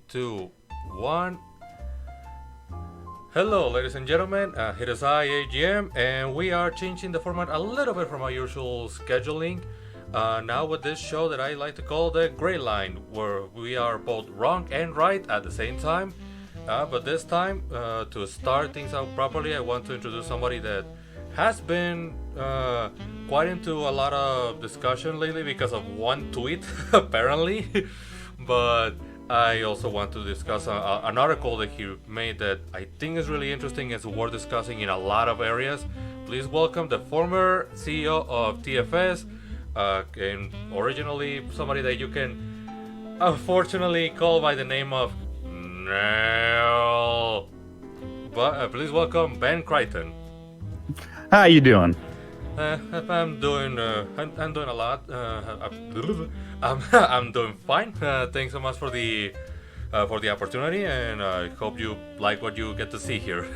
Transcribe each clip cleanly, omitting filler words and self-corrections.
2, 1. Hello, ladies and gentlemen. It is I, AGM, and we are changing the format a little bit from our usual scheduling. Now with this show that I like to call the Gray Line, where we are both wrong and right at the same time. But this time, to start things out properly, I want to introduce somebody that has been quite into a lot of discussion lately because of one tweet, apparently. But I also want to discuss an article that he made that I think is really interesting. It's worth discussing in a lot of areas. Please welcome the former CEO of TFS, and originally somebody that you can unfortunately call by the name of Neil. But please welcome Ben Creighton. How you doing? I'm doing a lot. I'm doing fine. Thanks so much for the opportunity, and I hope you like what you get to see here.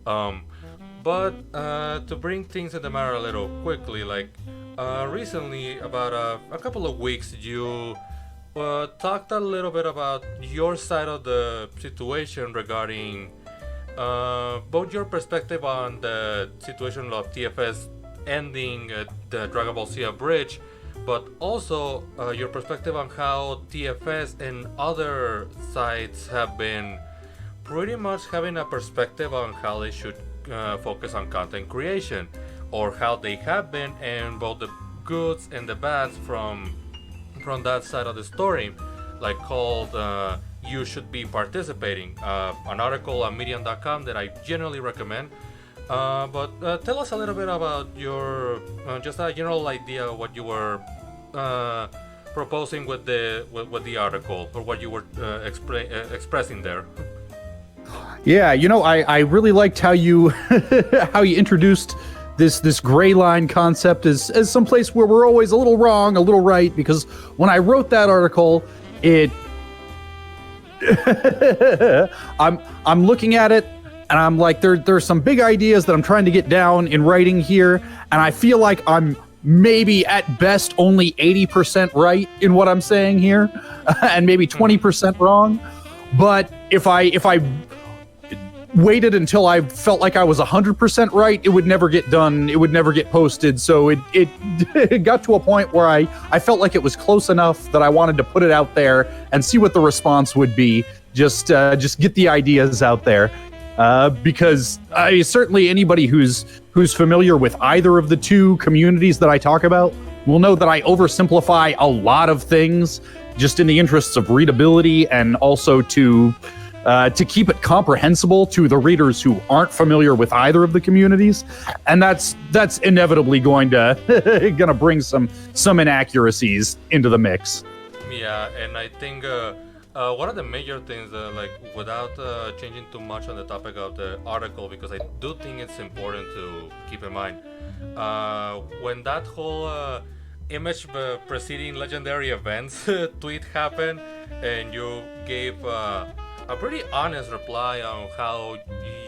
But to bring things in the matter a little quickly, recently, about a couple of weeks, you talked a little bit about your side of the situation regarding both your perspective on the situation of TFS ending the Dragon Ball Z bridge, but also your perspective on how TFS and other sites have been pretty much having a perspective on how they should focus on content creation, or how they have been, and both the goods and the bads from that side of the story, like called You Should Be Participating, an article on medium.com that I generally recommend. But tell us a little bit about your just a general idea of what you were proposing with the article, or what you were expressing there. Yeah, I really liked how you how you introduced this gray line concept as some place where we're always a little wrong, a little right, because when I wrote that article, I'm looking at it and I'm like, there's some big ideas that I'm trying to get down in writing here, and I feel like I'm maybe at best only 80% right in what I'm saying here, and maybe 20% wrong. But if I waited until I felt like I was 100% right, it would never get done. It would never get posted. So it got to a point where I felt like it was close enough that I wanted to put it out there and see what the response would be. Just get the ideas out there. Because certainly anybody who's familiar with either of the two communities that I talk about will know that I oversimplify a lot of things just in the interests of readability, and also to keep it comprehensible to the readers who aren't familiar with either of the communities, and that's inevitably going to bring some inaccuracies into the mix. Yeah, and I think one of the major things, without changing too much on the topic of the article, because I do think it's important to keep in mind, when that whole image preceding legendary events tweet happened, and you gave a pretty honest reply on how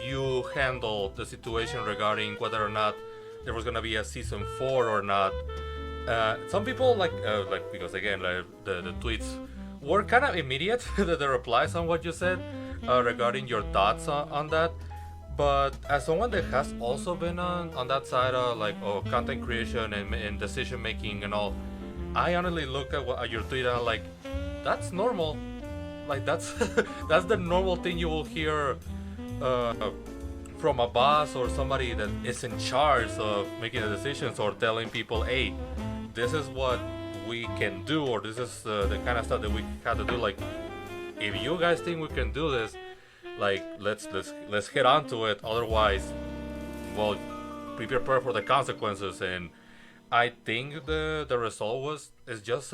you handled the situation regarding whether or not there was going to be a season 4 or not. Some people because again, the tweets were kind of immediate, the replies on what you said regarding your thoughts on that. But as someone that has also been on that side of content creation and decision making and all, I honestly look at your tweet and I'm like, that's normal. Like that's that's the normal thing you will hear from a boss or somebody that is in charge of making the decisions, or telling people, hey, this is what we can do, or this is the kind of stuff that we have to do. Like, if you guys think we can do this, like let's hit on to it. Otherwise, well, be prepared for the consequences. And I think the result is just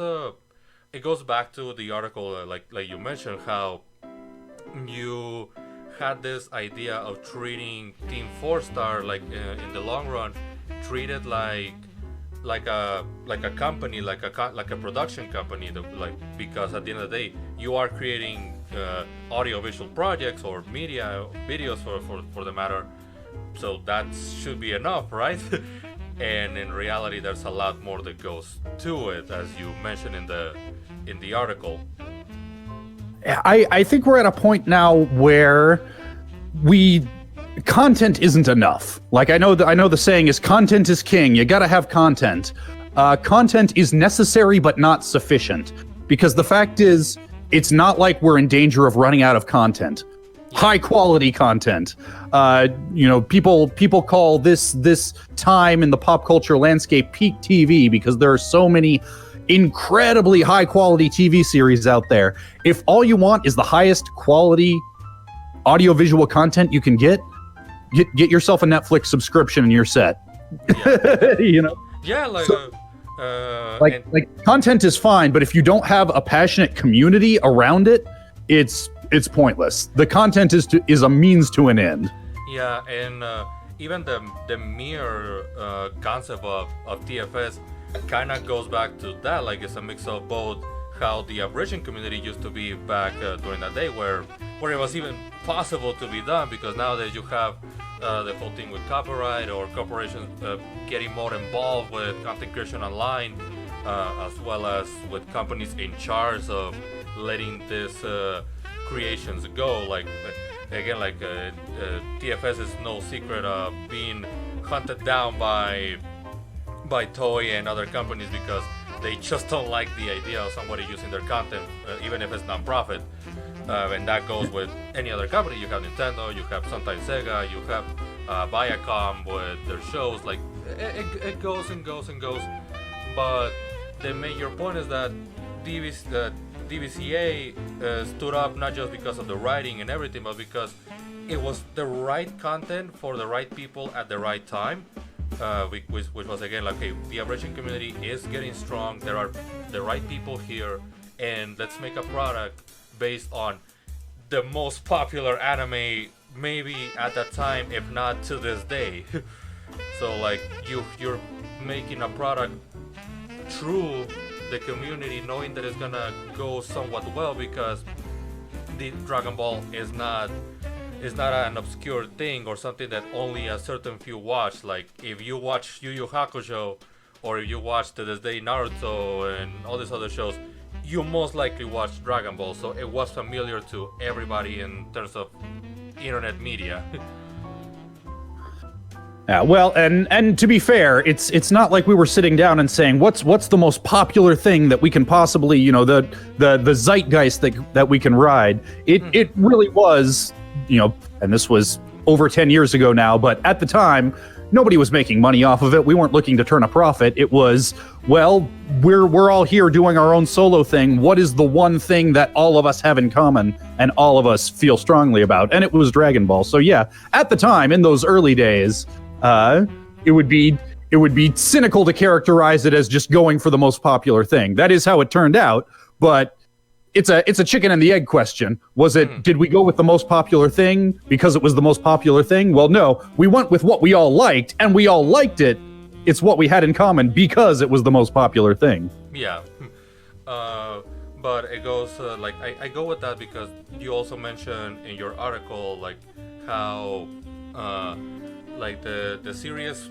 it goes back to the article, like you mentioned, how you had this idea of treating Team 4-Star in the long run, treated like a company, like a production company, because at the end of the day you are creating audio visual projects or media videos for the matter, so that should be enough, right? And in reality there's a lot more that goes to it, as you mentioned in the article. I think we're at a point now where content isn't enough. Like I know the saying is content is king. You got to have content. Content is necessary but not sufficient, because the fact is it's not like we're in danger of running out of content. High quality content. People call this time in the pop culture landscape peak TV, because there are so many incredibly high quality TV series out there. If all you want is the highest quality audiovisual content you can get yourself a Netflix subscription and you're set. Yeah. Yeah, like content is fine, but if you don't have a passionate community around it, it's pointless. The content is a means to an end. Yeah, and even the mere concept of TFS kind of goes back to that. Like, it's a mix of both how the Aboriginal community used to be back during that day, where it was even possible to be done, because nowadays you have the whole thing with copyright or corporations getting more involved with content creation online, as well as with companies in charge of letting these creations go. Like again, TFS is no secret of being hunted down by Toei and other companies, because they just don't like the idea of somebody using their content, even if it's non-profit. And that goes with any other company. You have Nintendo, you have sometimes Sega, you have Viacom with their shows. Like it goes and goes and goes. But the major point is that DVCA stood up not just because of the writing and everything, but because it was the right content for the right people at the right time. Which was again like, okay, the Aboriginal community is getting strong. There are the right people here, and let's make a product based on the most popular anime, maybe at that time, if not to this day. So like you're making a product through the community, knowing that it's gonna go somewhat well, because the Dragon Ball is not an obscure thing or something that only a certain few watch. Like if you watch Yu Yu Hakusho, or if you watch to this day Naruto and all these other shows, you most likely watched Dragon Ball, so it was familiar to everybody in terms of internet media. Yeah, well, and to be fair, it's not like we were sitting down and saying what's the most popular thing that we can possibly, the zeitgeist that we can ride. It really was, and this was over 10 years ago now, but at the time, nobody was making money off of it. We weren't looking to turn a profit. It was, well, we're all here doing our own solo thing. What is the one thing that all of us have in common and all of us feel strongly about? And it was Dragon Ball. So yeah, at the time, in those early days, it would be cynical to characterize it as just going for the most popular thing. That is how it turned out, but it's a chicken and the egg question. Was it, did we go with the most popular thing because it was the most popular thing? Well, no, we went with what we all liked, and we all liked it. It's what we had in common because it was the most popular thing. Yeah. But it goes, I go with that because you also mentioned in your article, like, how, the series,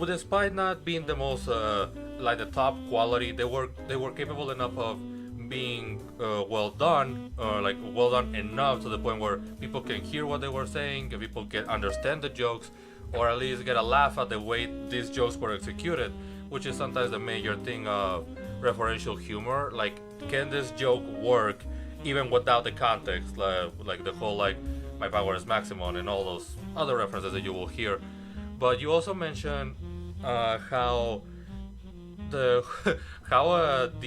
despite not being the most, the top quality, they were capable enough of being well done enough to the point where people can hear what they were saying, and people can understand the jokes, or at least get a laugh at the way these jokes were executed, which is sometimes the major thing of referential humor. Like, can this joke work even without the context, like the whole my power is maximum and all those other references that you will hear. But you also mentioned how the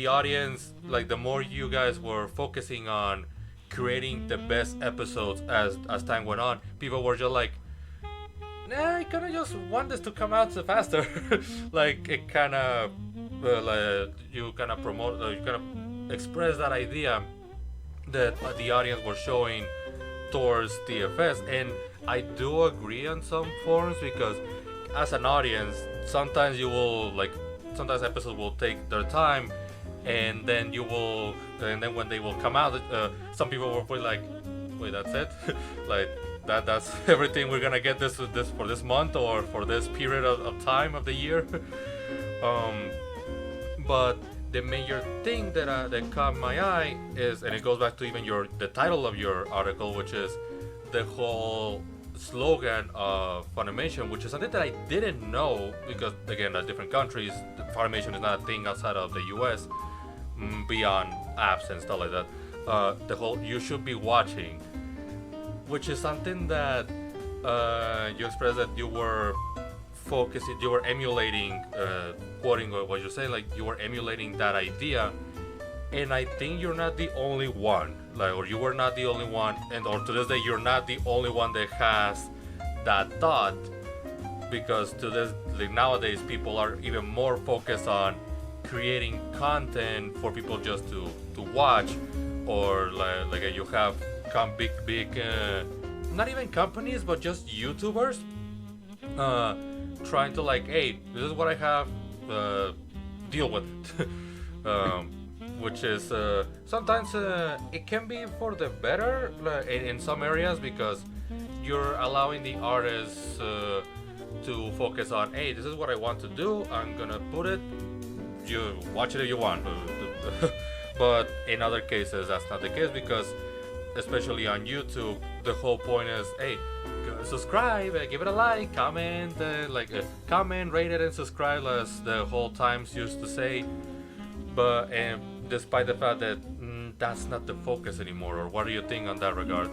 audience, the more you guys were focusing on creating the best episodes as time went on, people were just like, nah, I kind of just want this to come out so faster. It kind of you kind of promote, you kind of express that idea that the audience were showing towards TFS. And I do agree on some forms, because as an audience, sometimes you will sometimes episodes will take their time, and then when they will come out, some people will be like, wait, that's it? that's everything we're gonna get this for this month or for this period of time of the year. But the major thing that caught my eye is, and it goes back to even the title of your article, which is the whole slogan of Funimation, which is something that I didn't know, because again, at different countries, Funimation is not a thing outside of the US, beyond apps and stuff like that. The whole "you should be watching," which is something that you expressed that you were focusing, you were emulating, quoting what you're saying, like you were emulating that idea, and I think you're not the only one, like, or you were not the only one, and or to this day you're not the only one that has that thought, because to this, like, nowadays people are even more focused on creating content for people just to watch, or like you have big not even companies but just YouTubers trying to, like, hey, this is what I have, deal with it. Which is sometimes it can be for the better in some areas, because you're allowing the artists to focus on, hey, this is what I want to do, I'm gonna put it, you watch it if you want. But in other cases that's not the case, because especially on YouTube the whole point is, hey, subscribe, give it a like, comment, comment, rate it, and subscribe, as the whole times used to say. But despite the fact that that's not the focus anymore, or what do you think on that regard?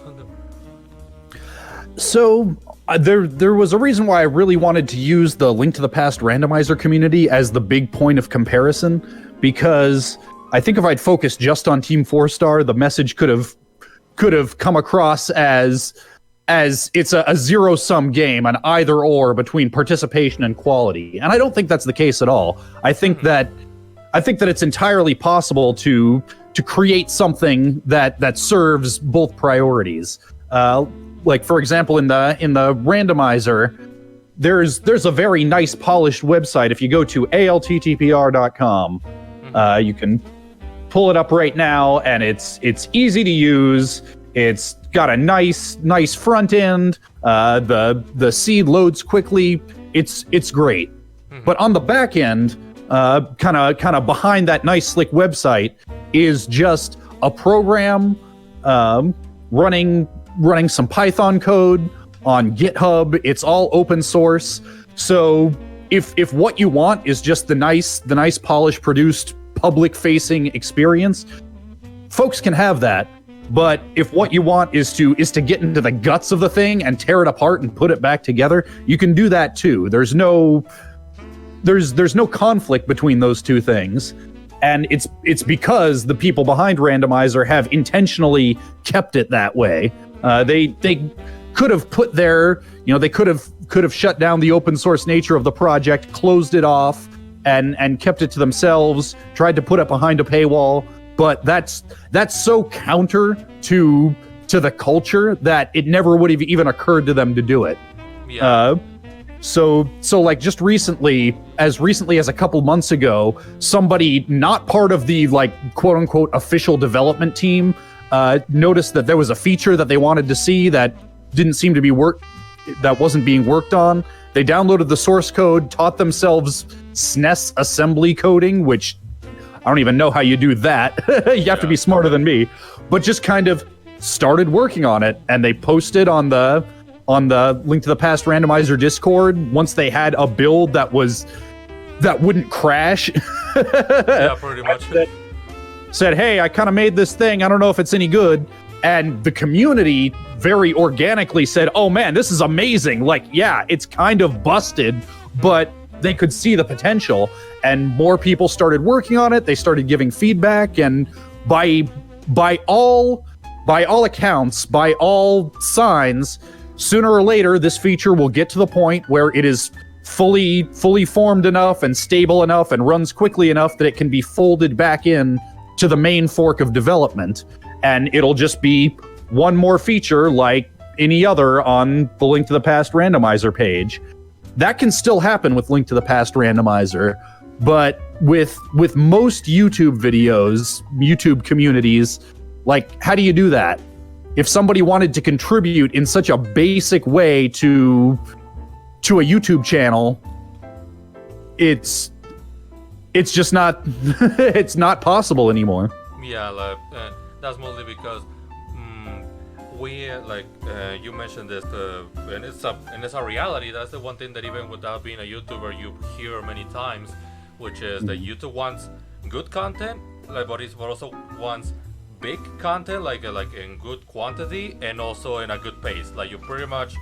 So there was a reason why I really wanted to use the Link to the Past randomizer community as the big point of comparison, because I think if I'd focused just on Team 4-Star, the message could have come across as it's a zero-sum game, an either-or between participation and quality. And I don't think that's the case at all. I think that it's entirely possible to create something that serves both priorities. Like, for example, in the randomizer, there's a very nice polished website. If you go to alttpr.com, you can pull it up right now, and it's easy to use. It's got a nice front end. The seed loads quickly. It's great. But on the back end, kind of behind that nice slick website, is just a program running some Python code on GitHub. It's all open source. So if what you want is just the nice polished, produced, public facing experience, folks can have that. But if what you want is to get into the guts of the thing and tear it apart and put it back together, you can do that too. There's no conflict between those two things. And it's because the people behind Randomizer have intentionally kept it that way. They could have put they could have shut down the open source nature of the project, closed it off, and kept it to themselves, tried to put it behind a paywall. But that's so counter to the culture that it never would have even occurred to them to do it. Yeah. So like just recently as a couple months ago, somebody not part of the, like, quote unquote official development team noticed that there was a feature that they wanted to see that didn't seem to be that wasn't being worked on. They downloaded the source code, taught themselves SNES assembly coding, which I don't even know how you do that. You have to be smarter than me. But just kind of started working on it, and they posted on the Link to the Past randomizer Discord once they had a build that wouldn't crash. Yeah, pretty much. Said, hey, I kind of made this thing. I don't know if it's any good. And the community very organically said, oh man, this is amazing. Like, yeah, it's kind of busted, but they could see the potential, and more people started working on it. They started giving feedback, and by all accounts, by all signs, sooner or later this feature will get to the point where it is fully formed enough and stable enough and runs quickly enough that it can be folded back in to the main fork of development, and it'll just be one more feature like any other on the Link to the Past randomizer page. That can still happen with Link to the Past randomizer, but with most YouTube videos, YouTube communities, like, how do you do that? If somebody wanted to contribute in such a basic way to a YouTube channel, it's it's just not it's not possible anymore. Yeah, like that's mostly because we you mentioned this, and it's a reality. That's the one thing that even without being a YouTuber, you hear many times, which is that YouTube wants good content, but also wants big content, like in good quantity and also in a good pace. Like you pretty much,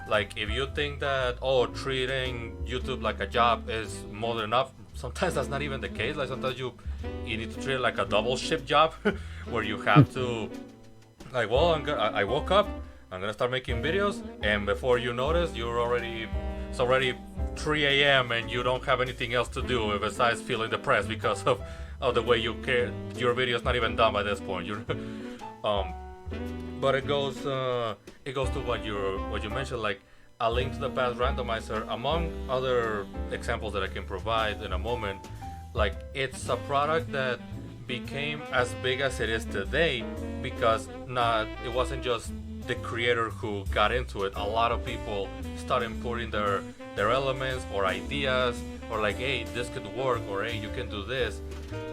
like if you think that treating YouTube like a job is more than enough, sometimes that's not even the case. Like sometimes you need to treat it like a double shift job, where you have to, like, well, I woke up, I'm gonna start making videos, and before you notice, it's already 3 a.m. and you don't have anything else to do besides feeling depressed because of the way you care. Your video is not even done by this point. But it goes to what you mentioned, like a Link to the Past randomizer, among other examples that I can provide in a moment. Like, it's a product that became as big as it is today because it wasn't just the creator who got into it. A lot of people started putting their elements or ideas, or like, hey, this could work, or hey, you can do this.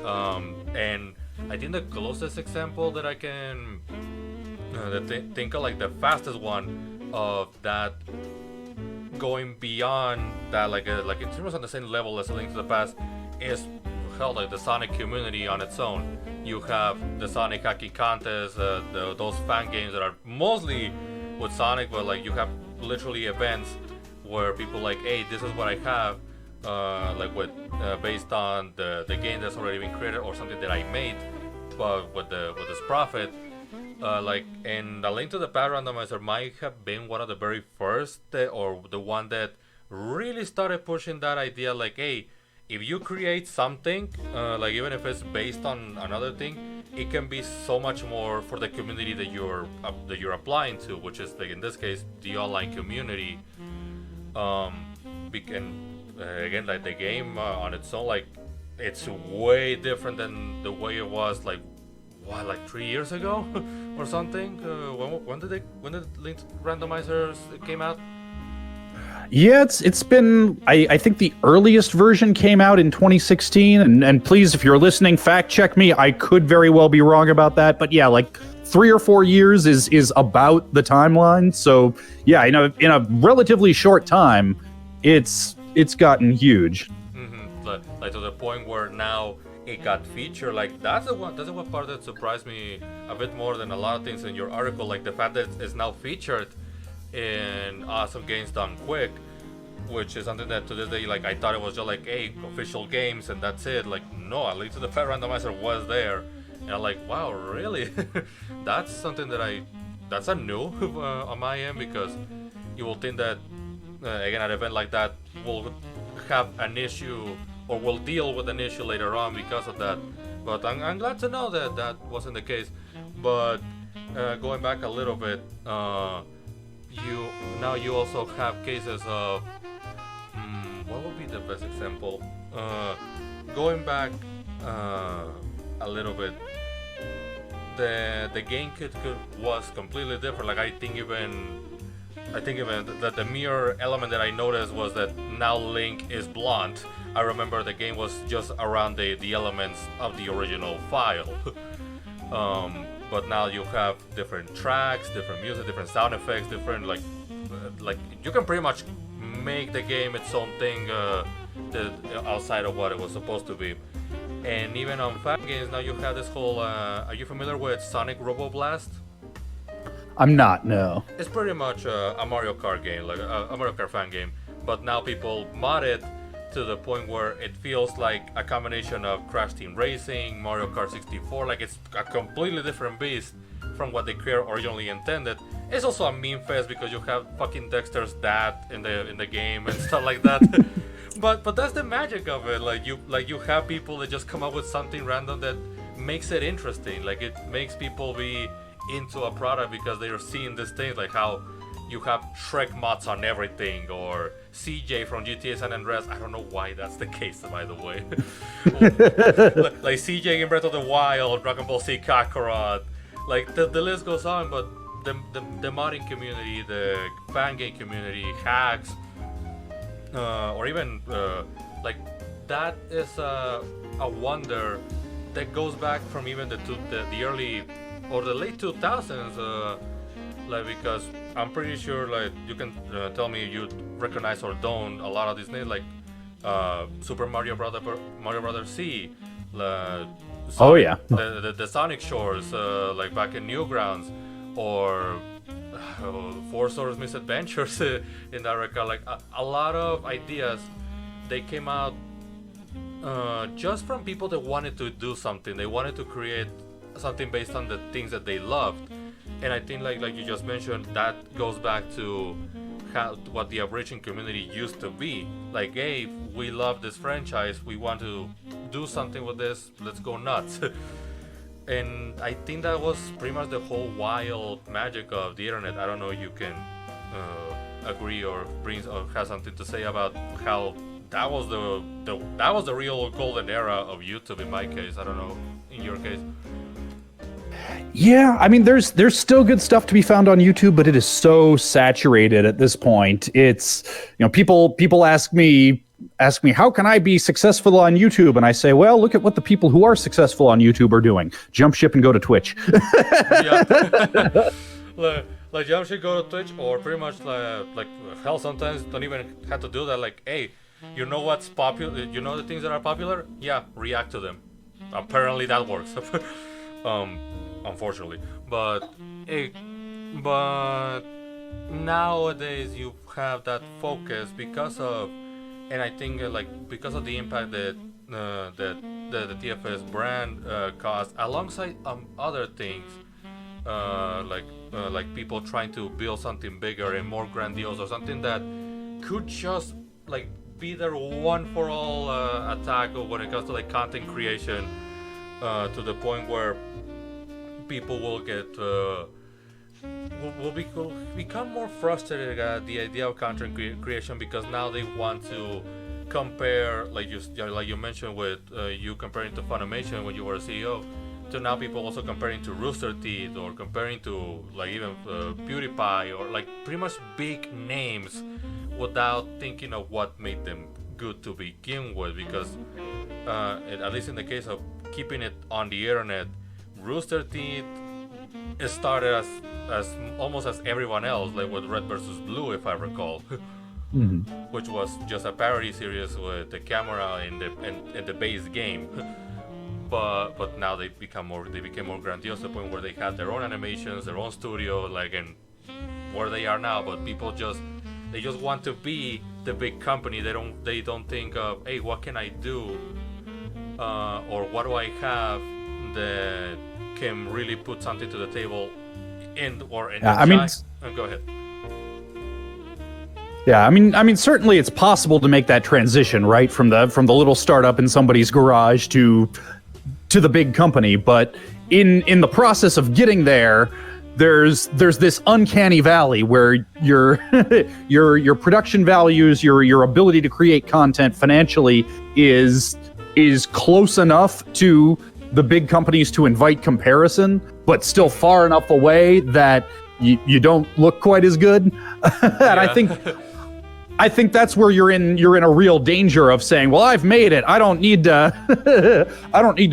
And I think the closest example that I can think of, like the fastest one of that, going beyond that, like in terms on the same level as A Link to the Past, is like the Sonic community on its own. You have the Sonic hacking contests, those fan games that are mostly with Sonic, but like you have literally events where people like, hey, this is what I have, based on the game that's already been created or something that I made, but with this profit. And A Link to the Past randomizer might have been one of the very first, or the one that really started pushing that idea, like, hey, if you create something, like even if it's based on another thing, it can be so much more for the community that you're applying to, which is, like in this case, the online community. Again, like the game on its own, like it's way different than the way it was, like 3 years ago or something. When did Link randomizers came out? Yeah, it's been, I think the earliest version came out in 2016, and please, if you're listening, fact check me. I could very well be wrong about that, but yeah, like 3 or 4 years is about the timeline. So yeah, in a relatively short time, it's gotten huge. Like to the point where now it got featured. Like that's the one part that surprised me a bit more than a lot of things in your article. Like the fact that it's now featured in Awesome Games Done Quick, which is something that to this day, like I thought it was just like, hey, official games and that's it. Like no, at least the Past randomizer was there, and I'm like, wow, really? That's something that's a new on my end, because you will think that again, an event like that will have an issue or will deal with an issue later on because of that. But I'm glad to know that that wasn't the case. But going back a little bit, you also have cases of what would be the best example? Going back a little bit, the game was completely different. Like I think even that the mere element that I noticed was that now Link is blonde. I remember the game was just around the elements of the original file. But now you have different tracks, different music, different sound effects, different like you can pretty much make the game its own thing outside of what it was supposed to be. And even on fan games now you have this whole. Are you familiar with Sonic Robo Blast? I'm not, no. It's pretty much a Mario Kart game, like a Mario Kart fan game. But now people mod it to the point where it feels like a combination of Crash Team Racing, Mario Kart 64. Like it's a completely different beast from what the creator originally intended. It's also a meme fest because you have fucking Dexter's dad in the game and stuff like that. but that's the magic of it. Like you have people that just come up with something random that makes it interesting. Like it makes people be into a product because they are seeing these things, like how you have Shrek mods on everything, or CJ from GTA San Andreas. I don't know why that's the case, by the way. like CJ in Breath of the Wild, Dragon Ball Z Kakarot, like the list goes on. But the modding community, the fan game community, hacks, or even like that is a wonder that goes back from even the early or the late 2000s. Like, because I'm pretty sure, like, you can tell me you recognize or don't a lot of these names, like Super Mario Brothers C, Sonic, Oh yeah. the Sonic Shores, like back in Newgrounds, or Four Swords Misadventures in that regard. Like a lot of ideas, they came out just from people that wanted to do something. They wanted to create something based on the things that they loved. And I think, like you just mentioned, that goes back to what the Aboriginal community used to be. Like, hey, we love this franchise, we want to do something with this, let's go nuts. And I think that was pretty much the whole wild magic of the internet. I don't know if you can agree or have something to say about how that was the real golden era of YouTube in my case. I don't know in your case. Yeah, I mean, there's still good stuff to be found on YouTube, but it is so saturated at this point. It's, people ask me how can I be successful on YouTube, and I say, well, look at what the people who are successful on YouTube are doing. Jump ship and go to Twitch. Yeah. like jump ship, go to Twitch, or pretty much like hell, sometimes don't even have to do that. Like, hey, you know what's popular? You know the things that are popular? Yeah, react to them. Apparently that works. Unfortunately, but nowadays you have that focus because of, and I think because of the impact that the TFS brand caused, alongside other things, like people trying to build something bigger and more grandiose, or something that could just like be their one for all attack when it comes to like content creation, to the point where people will get will become more frustrated at the idea of content creation, because now they want to compare, like you mentioned with you comparing to Funimation when you were a CEO, to now people also comparing to Rooster Teeth, or comparing to like even PewDiePie, or like pretty much big names, without thinking of what made them good to begin with. Because at least in the case of keeping it on the internet, Rooster Teeth started as almost as everyone else, like with Red versus Blue, if I recall, which was just a parody series with the camera in the base game. But now they became more grandiose, to the point where they had their own animations, their own studio, like, and where they are now. But people just want to be the big company. They don't think of, hey, what can I do, or what do I have that can really put something to the table go ahead. Yeah, I mean, certainly it's possible to make that transition, right, from the little startup in somebody's garage to the big company. But in the process of getting there, there's this uncanny valley where your production values, your ability to create content financially is close enough to the big companies to invite comparison, but still far enough away that you don't look quite as good. And I think that's where you're in a real danger of saying, well, I've made it, I don't need to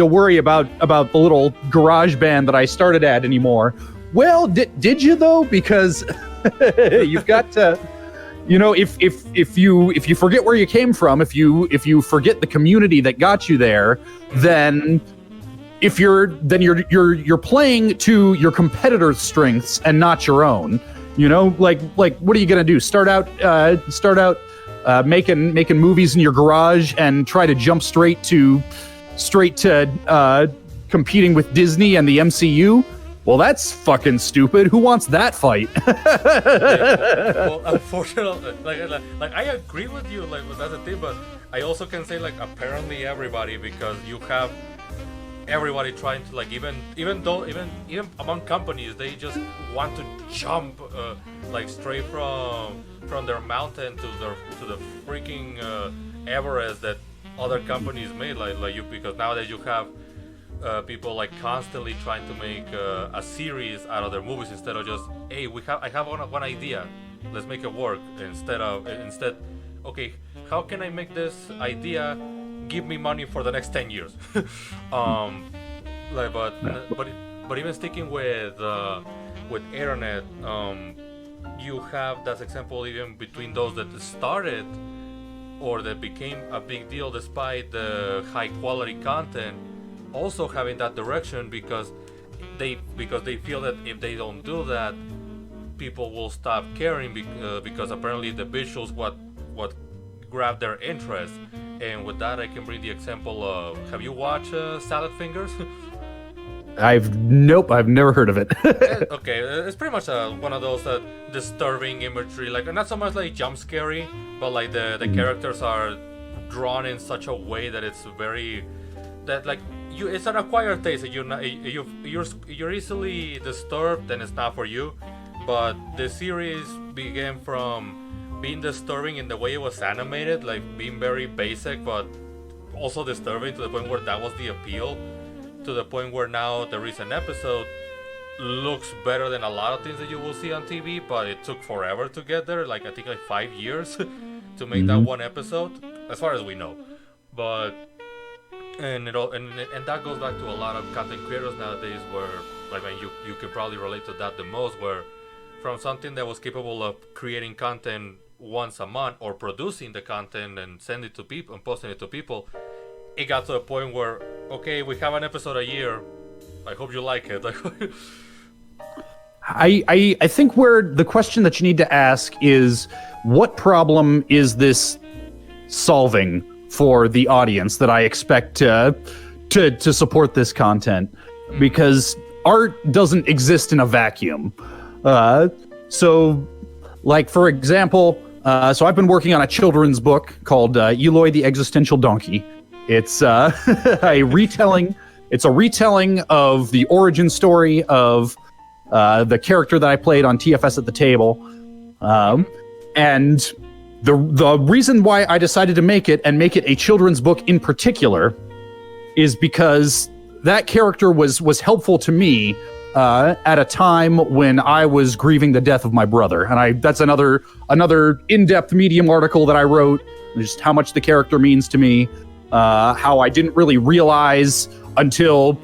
worry about the little garage band that I started at anymore. Well, did you though? Because you've got to, if you forget where you came from, if you forget the community that got you there, then you're playing to your competitor's strengths and not your own. Like what are you gonna do? Start out making movies in your garage and try to jump straight to competing with Disney and the MCU? Well, that's fucking stupid. Who wants that fight? Well, unfortunately, like I agree with you, like that's the thing, but I also can say, like, apparently everybody, because you have everybody trying to, like, even among companies, they just want to jump like straight from their mountain to the freaking Everest that other companies made, like you, because nowadays you have people like constantly trying to make a series out of their movies, instead of just, hey, I have one idea, let's make it work, instead okay, how can I make this idea give me money for the next 10 years. um, like, but even sticking with internet, you have that example even between those that started or that became a big deal despite the high quality content, also having that direction because they feel that if they don't do that, people will stop caring because apparently the visuals what grab their interest. And with that, I can bring the example of, have you watched Salad Fingers? I've never heard of it. Okay, it's pretty much one of those disturbing imagery, like not so much like jump scary, but like the characters are drawn in such a way that it's very that like you it's an acquired taste. You're easily disturbed, and it's not for you. But the series began from being disturbing in the way it was animated, like being very basic, but also disturbing to the point where that was the appeal. To the point where now the recent episode looks better than a lot of things that you will see on TV, but it took forever to get there. Like I think like 5 years to make that one episode, as far as we know. But and that goes back to a lot of content creators nowadays, where like you can probably relate to that the most, where from something that was capable of creating content once a month or producing the content and sending it to people and posting it to people, it got to a point where, okay, we have an episode a year. I hope you like it. I think where the question that you need to ask is, what problem is this solving for the audience that I expect to support this content? Because art doesn't exist in a vacuum. So, like for example, so I've been working on a children's book called Eloy the Existential Donkey. It's a retelling. It's a retelling of the origin story of the character that I played on TFS at the Table, and the reason why I decided to make it a children's book in particular is because that character was helpful to me at a time when I was grieving the death of my brother, and that's another in-depth Medium article that I wrote, just how much the character means to me. How I didn't really realize until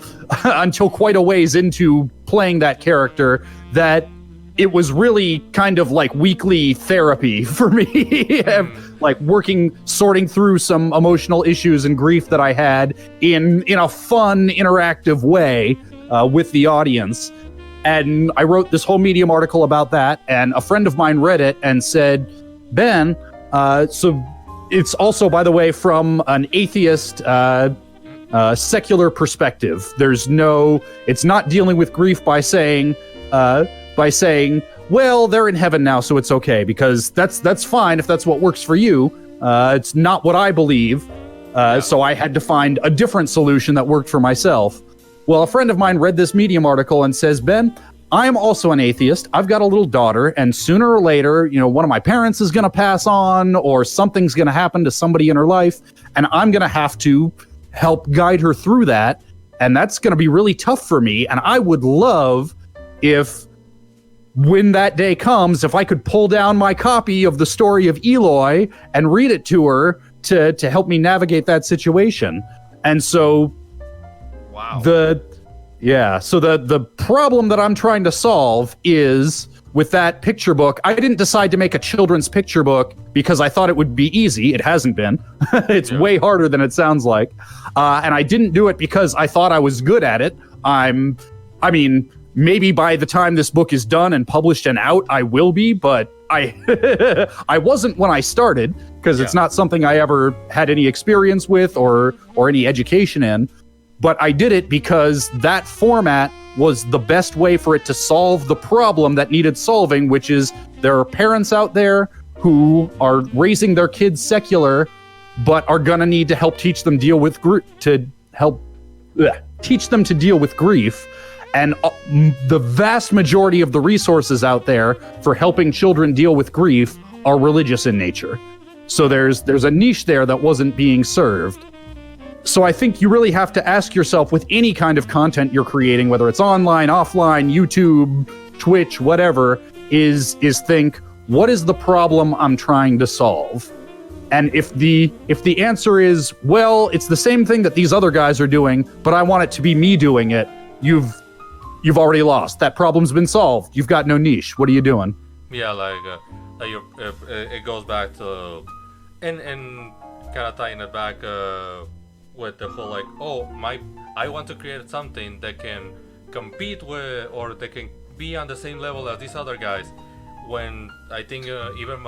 quite a ways into playing that character that it was really kind of like weekly therapy for me. Like sorting through some emotional issues and grief that I had in a fun, interactive way with the audience. And I wrote this whole Medium article about that, and a friend of mine read it and said, Ben, so it's also, by the way, from an atheist, secular perspective. It's not dealing with grief by saying, well, they're in heaven now, so it's okay, because that's fine if that's what works for you. It's not what I believe. So I had to find a different solution that worked for myself. Well, a friend of mine read this Medium article and says, Ben, I'm also an atheist. I've got a little daughter, and sooner or later, one of my parents is going to pass on, or something's going to happen to somebody in her life, and I'm going to have to help guide her through that, and that's going to be really tough for me. And I would love if, when that day comes, if I could pull down my copy of the story of Eloy and read it to her to help me navigate that situation. And so, wow. So the problem that I'm trying to solve is, with that picture book, I didn't decide to make a children's picture book because I thought it would be easy. It hasn't been. It's way harder than it sounds like. And I didn't do it because I thought I was good at it. Maybe by the time this book is done and published and out, I will be, but I wasn't when I started, because it's not something I ever had any experience with or any education in. But I did it because that format was the best way for it to solve the problem that needed solving, which is there are parents out there who are raising their kids secular, but are gonna need to help teach them deal with grief. And the vast majority of the resources out there for helping children deal with grief are religious in nature. So there's a niche there that wasn't being served. So I think you really have to ask yourself, with any kind of content you're creating, whether it's online, offline, YouTube, Twitch, whatever, is think, what is the problem I'm trying to solve? And if the answer is, well, it's the same thing that these other guys are doing, but I want it to be me doing it, you've already lost. That problem's been solved. You've got no niche. What are you doing? Yeah, it goes back to, and kind of tying it back with the whole I want to create something that can compete with, or that can be on the same level as these other guys. When I think even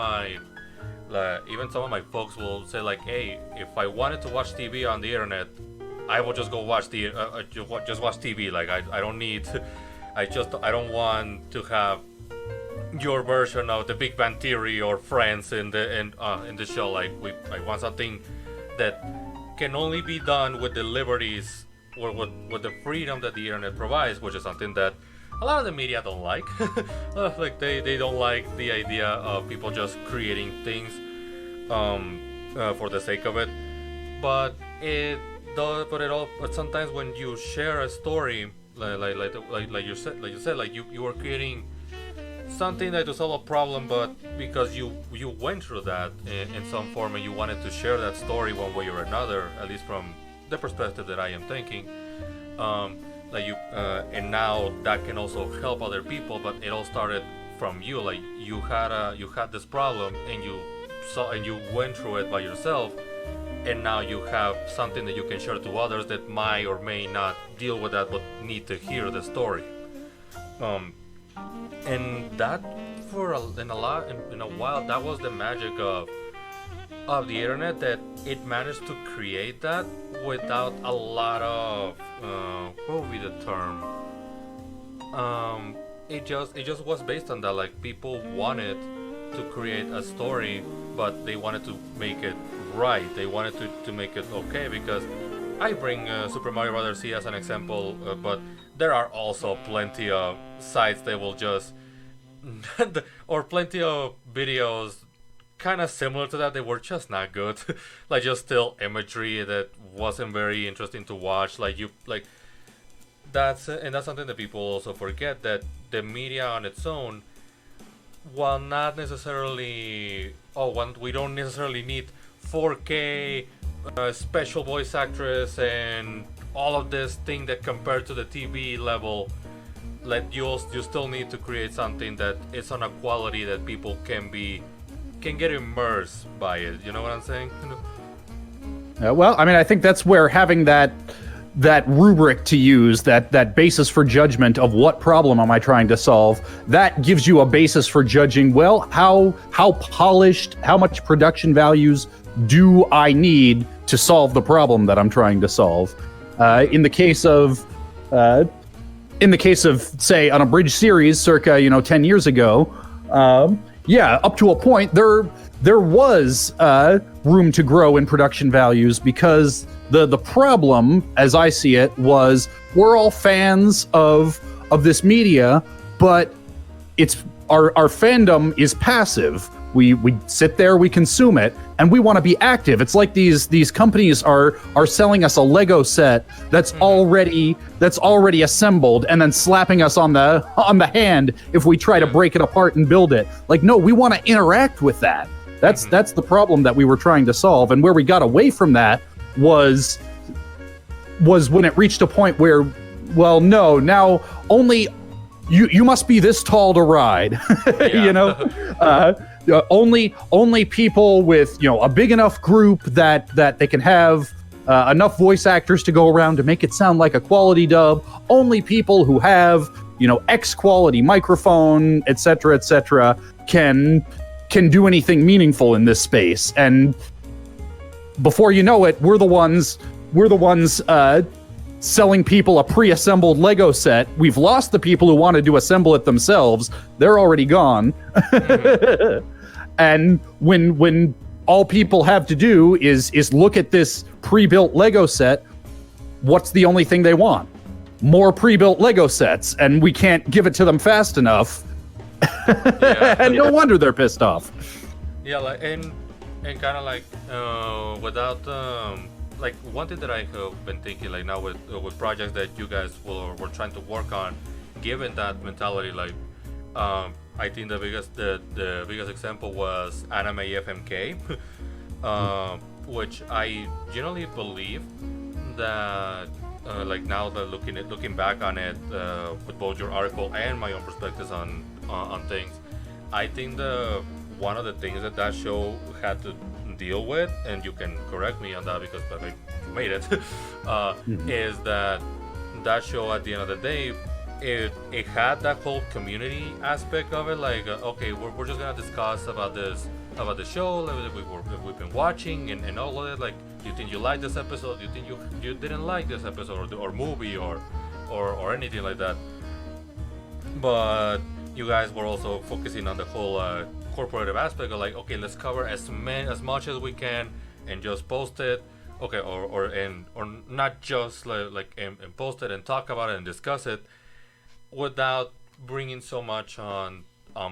some of my folks will say like, hey, if I wanted to watch TV on the internet, I will just go watch just watch TV. Like I don't need, I don't want to have your version of the Big Bang Theory or Friends in the show. Like I want something that can only be done with the liberties or with the freedom that the internet provides, which is something that a lot of the media don't like. Like they don't like the idea of people just creating things for the sake of it. But sometimes when you share a story, like you said, like you were creating something that to solve a problem, but because you went through that in some form and you wanted to share that story one way or another, at least from the perspective that I am thinking, and now that can also help other people. But it all started from you. Like you had this problem and you went through it by yourself, and now you have something that you can share to others that might or may not deal with that but need to hear the story. And that in a while, that was the magic of the internet, that it managed to create that without a lot of what would be the term? It just was based on that. Like people wanted to create a story, but they wanted to make it right. They wanted to make it okay, because I bring Super Mario Bros. C as an example, but there are also plenty of sites that will just or plenty of videos kind of similar to that. They were just not good. Like just still imagery that wasn't very interesting to watch. That's something that people also forget, that the media on its own, while not necessarily we don't necessarily need 4K special voice actress and all of this thing that compared to the TV level, like you still need to create something that is on a quality that people can get immersed by it. You know what I'm saying? Well, I mean, I think that's where having that rubric to use, that basis for judgment of what problem am I trying to solve, that gives you a basis for judging, well, how polished, how much production values do I need to solve the problem that I'm trying to solve. In the case of say an abridged series circa 10 years ago, up to a point there was room to grow in production values, because the problem, as I see it, was we're all fans of this media, but it's our fandom is passive. We sit there, we consume it, and we want to be active. It's like these companies are selling us a Lego set that's already assembled, and then slapping us on the hand if we try to break it apart and build it. Like, no, we want to interact with that. That's the problem that we were trying to solve. And where we got away from that was when it reached a point where, well, no, now only you must be this tall to ride. Only people with a big enough group that they can have enough voice actors to go around to make it sound like a quality dub. Only people who have X quality microphone, etc., can do anything meaningful in this space. And before you know it, we're the ones selling people a pre-assembled Lego set. We've lost the people who wanted to assemble it themselves. They're already gone. And when all people have to do is look at this pre-built Lego set, what's the only thing they want? More pre-built Lego sets, and we can't give it to them fast enough. And no wonder they're pissed off. Yeah, and kind of without like one thing that I have been thinking like now with projects that you guys were trying to work on, given that mentality, like I think the biggest example was Anime FMK. which I generally believe that, like now that looking back on it, with both your article and my own perspectives on things, I think the one of the things that show had to deal with, and you can correct me on that because I made it, is that show at the end of the day, it had that whole community aspect of it. Like, okay, we're just gonna discuss about the show that we've been watching and all of it. Like, you think you like this episode? You think you didn't like this episode or movie or anything like that? But you guys were also focusing on the whole corporative aspect of like, okay, let's cover as much as we can and just post it. Okay, or not just like and post it and talk about it and discuss it without bringing so much on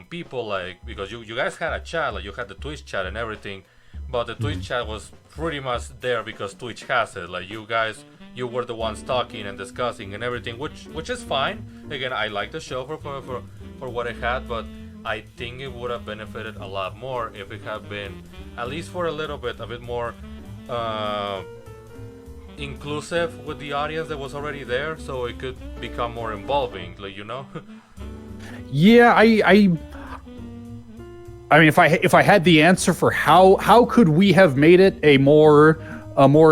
people, like, because you guys had a chat, like you had the Twitch chat and everything, but the Twitch chat was pretty much there because Twitch has it. Like, you were the ones talking and discussing and everything, which is fine. Again, I like the show for what it had, but I think it would have benefited a lot more if it had been, at least for a little bit, a bit more inclusive with the audience that was already there, so it could become more involving, like, you know. Yeah, I mean, if I had the answer for how could we have made it a more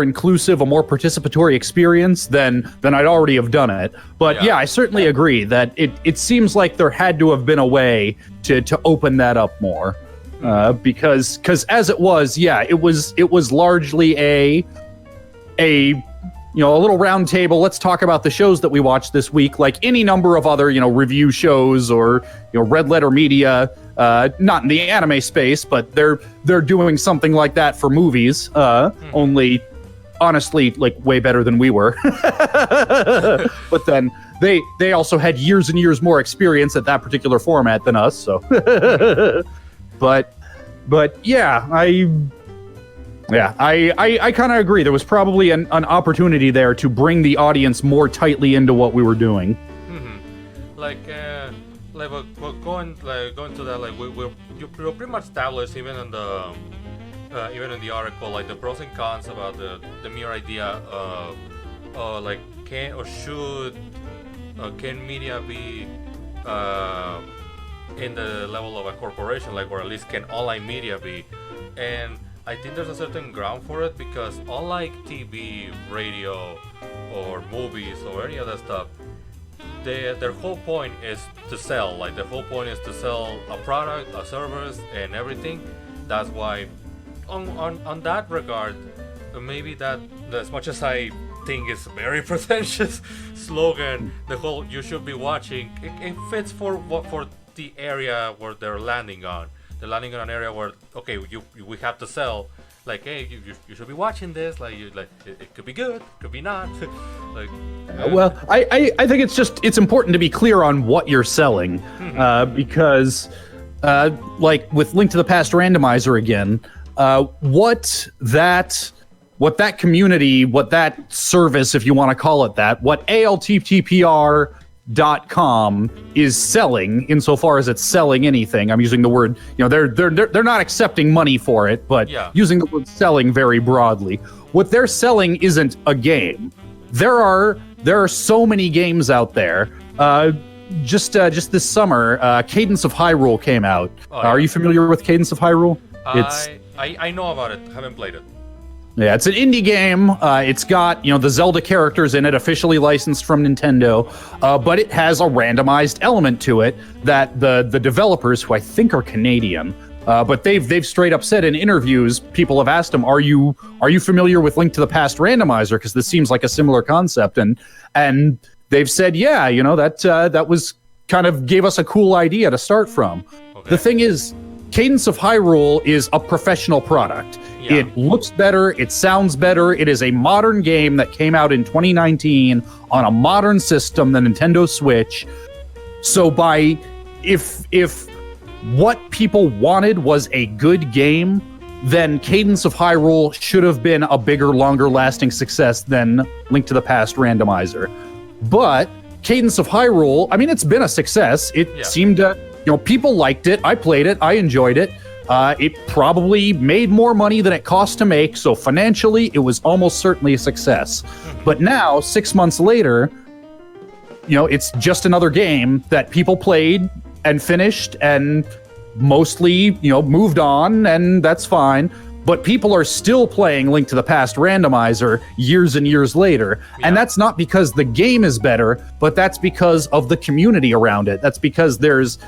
inclusive, a more participatory experience, then I'd already have done it. But yeah, I certainly agree that it seems like there had to have been a way to open that up more, because as it was, yeah, it was largely a little round table. Let's talk about the shows that we watched this week, like any number of other, review shows or, Red Letter Media, not in the anime space, but they're doing something like that for movies, only honestly, like, way better than we were. But then they also had years and years more experience at that particular format than us, so. but yeah, I kind of agree. There was probably an opportunity there to bring the audience more tightly into what we were doing. Mm-hmm. Like going to that, like you pretty much established even in the article, like the pros and cons about the mere idea of like can or should can media be in the level of a corporation, like, or at least can online media be, and I think there's a certain ground for it, because unlike TV, radio, or movies, or any other stuff, their whole point is to sell. Like, the whole point is to sell a product, a service, and everything. That's why, on that regard, maybe that, as much as I think it's a very pretentious slogan, the whole "you should be watching," it fits for the area where they're landing on. They're landing on an area where, okay, we have to sell. Like, hey, you should be watching this. Like, it could be good, could be not. Like, well, I think it's important to be clear on what you're selling, because, like with Link to the Past Randomizer again, what that community, what that service, if you want to call it that, what ALTTPR.com is selling, insofar as it's selling anything. I'm using the word, they're not accepting money for it, but using the word selling very broadly. What they're selling isn't a game. There are so many games out there. Just this summer, Cadence of Hyrule came out. Are you familiar with Cadence of Hyrule? I know about it. Haven't played it. Yeah, it's an indie game. It's got, the Zelda characters in it, officially licensed from Nintendo, but it has a randomized element to it that the developers, who I think are Canadian, but they've straight up said in interviews, people have asked them, are you familiar with Link to the Past Randomizer? Because this seems like a similar concept, and they've said, yeah, that was kind of gave us a cool idea to start from. Okay. The thing is, Cadence of Hyrule is a professional product. Yeah. It looks better, it sounds better, it is a modern game that came out in 2019 on a modern system, the Nintendo Switch. So if what people wanted was a good game, then Cadence of Hyrule should have been a bigger, longer lasting success than Link to the Past Randomizer. But Cadence of Hyrule, I mean, it's been a success. It seemed to, people liked it. I played it. I enjoyed it. It probably made more money than it cost to make, so financially, it was almost certainly a success. But now, 6 months later, it's just another game that people played and finished and mostly, moved on, and that's fine. But people are still playing Link to the Past Randomizer years and years later. Yeah. And that's not because the game is better, but that's because of the community around it. That's because there's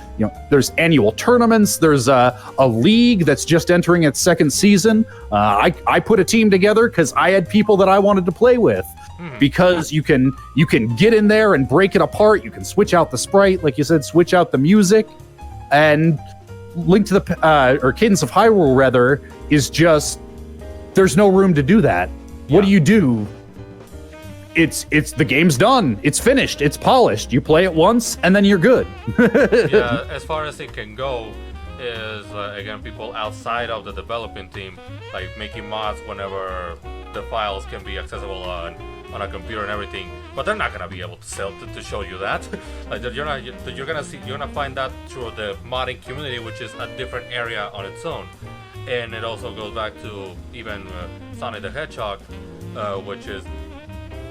annual tournaments. There's a league that's just entering its second season. I put a team together because I had people that I wanted to play with. Because you can get in there and break it apart. You can switch out the sprite, like you said, switch out the music, and Link to the or Cadence of Hyrule rather is just there's no room to do that. Yeah. What do? It's the game's done. It's finished. It's polished. You play it once and then you're good. Yeah, as far as it can go is again people outside of the development team like making mods whenever the files can be accessible on a computer and everything, but they're not gonna be able to show you that. Like you're gonna find that through the modding community, which is a different area on its own. And it also goes back to even Sonic the Hedgehog, which is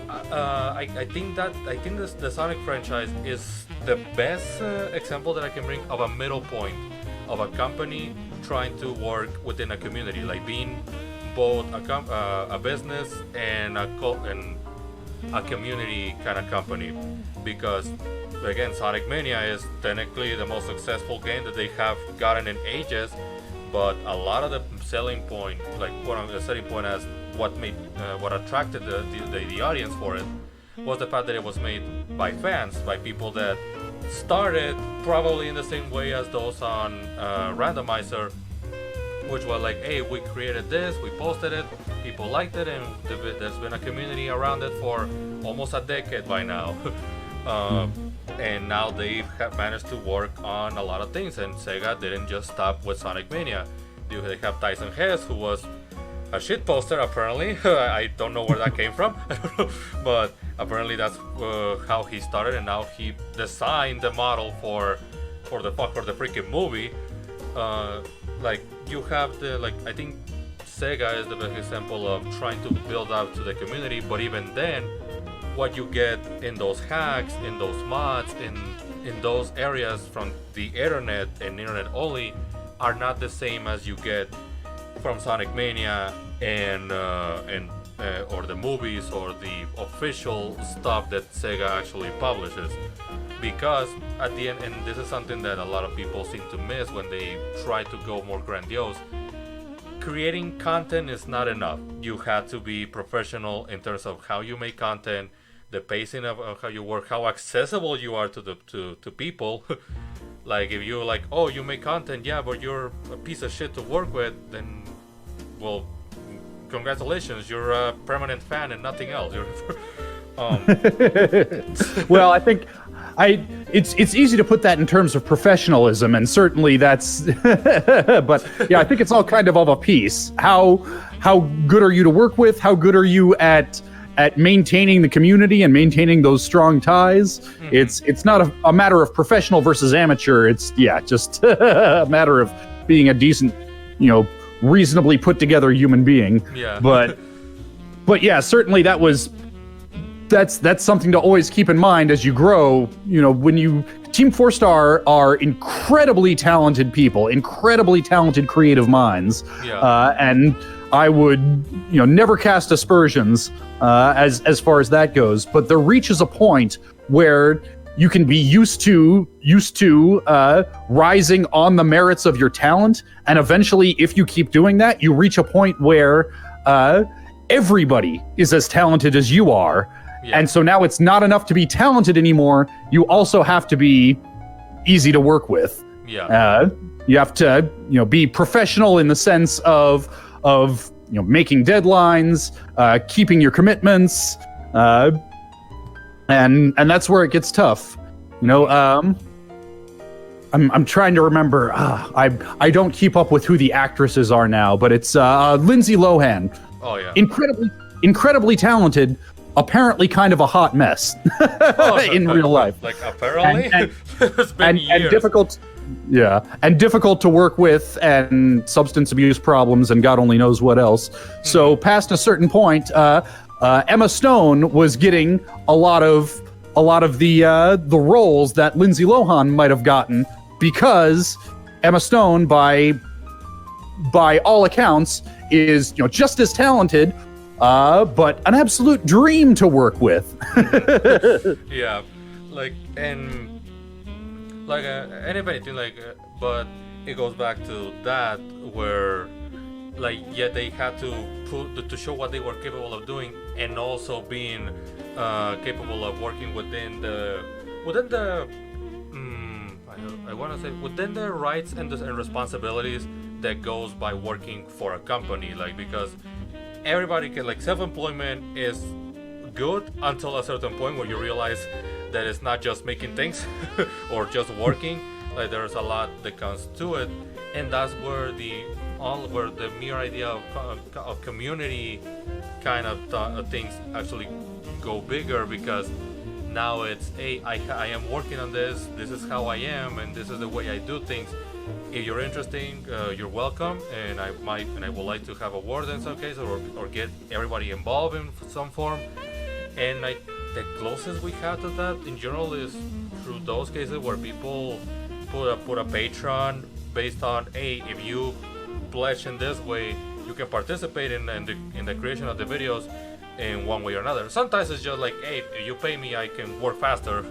I think the Sonic franchise is the best example that I can bring of a middle point of a company trying to work within a community, like being both a business and a community kind of company. Because again, Sonic Mania is technically the most successful game that they have gotten in ages, but a lot of the selling point, like the selling point as what attracted the audience for it, was the fact that it was made by fans, by people that started probably in the same way as those on Randomizer, which was like, hey, we created this, we posted it, people liked it, and there's been a community around it for almost a decade by now. And now they have managed to work on a lot of things, and Sega didn't just stop with Sonic Mania. They have Tyson Hess, who was a shit poster apparently. I don't know where that came from, but apparently that's how he started, and now he designed the model for the freaking movie. Like you have I think Sega is the best example of trying to build out to the community, but even then, what you get in those hacks, in those mods, in those areas from the internet and internet only are not the same as you get from Sonic Mania and or the movies or the official stuff that Sega actually publishes. Because at the end, and this is something that a lot of people seem to miss when they try to go more grandiose, creating content is not enough. You have to be professional in terms of how you make content, the pacing of how you work, how accessible you are to people. Like if you're like, oh, you make content, yeah, but you're a piece of shit to work with, then, well, congratulations, you're a permanent fan and nothing else. Well, I think it's easy to put that in terms of professionalism, and certainly that's but yeah, I think it's all kind of a piece. How good are you to work with? How good are you at maintaining the community and maintaining those strong ties? Mm-hmm. It's not a matter of professional versus amateur. It's just a matter of being a decent, reasonably put together human being. Yeah. But yeah, certainly that's something to always keep in mind as you grow. When Team 4-Star are incredibly talented people, incredibly talented creative minds. Yeah. And I would, never cast aspersions as far as that goes. But there reaches a point where you can be used to rising on the merits of your talent, and eventually, if you keep doing that, you reach a point where everybody is as talented as you are. Yeah. And so now it's not enough to be talented anymore. You also have to be easy to work with. Yeah. You have to, be professional in the sense of making deadlines, keeping your commitments, and that's where it gets tough. I'm trying to remember. I don't keep up with who the actresses are now, but it's Lindsay Lohan. Oh yeah. Incredibly talented. Apparently kind of a hot mess in real life. Like apparently? And, It's been years. Yeah, and difficult to work with, and substance abuse problems, and God only knows what else. So past a certain point, Emma Stone was getting a lot of the roles that Lindsay Lohan might have gotten, because Emma Stone, by all accounts, is just as talented, but an absolute dream to work with. Yeah, anything but it goes back to that where they had to show what they were capable of doing, and also being capable of working within the I want to say within the rights and responsibilities that goes by working for a company, because everybody can self-employment is good until a certain point where you realize that it's not just making things or just working. There's a lot that comes to it, and that's where the mere idea of community kind of things actually go bigger, because now it's, hey, I am working on this. This is how I am, and this is the way I do things. If you're interested, you're welcome, and I would like to have a word in some cases, or get everybody involved in some form. And the closest we have to that in general is through those cases where people put a Patreon based on, hey, if you pledge in this way, you can participate in the creation of the videos in one way or another. Sometimes it's just hey, if you pay me, I can work faster.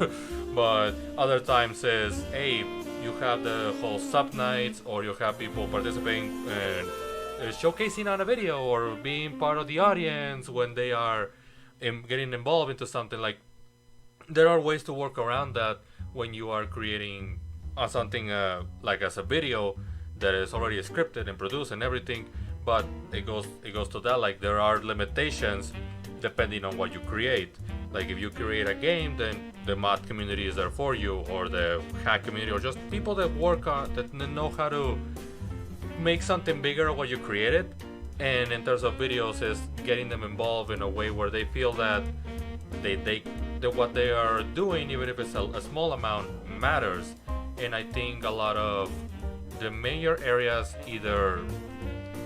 But other times is, hey, you have the whole sub nights, or you have people participating and showcasing on a video, or being part of the audience when they are getting involved into something. There are ways to work around that when you are creating something as a video that is already scripted and produced and everything. But it goes to that, there are limitations depending on what you create. If you create a game, then the mod community is there for you, or the hack community, or just people that work on that know how to make something bigger of what you created. And in terms of videos, is getting them involved in a way where they feel that that what they are doing, even if it's a small amount, matters. And I think a lot of the major areas either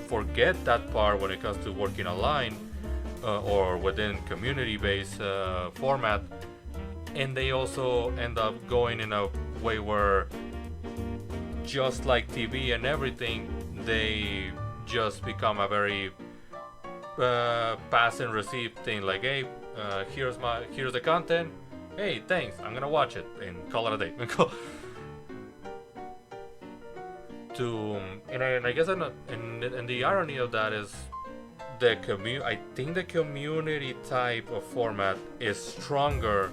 forget that part when it comes to working online, or within community-based format, and they also end up going in a way where, just like TV and everything, they just become a very pass and receive thing. Hey, here's the content. Hey, thanks. I'm gonna watch it and call it a day. And I guess and the irony of that is I think the community type of format is stronger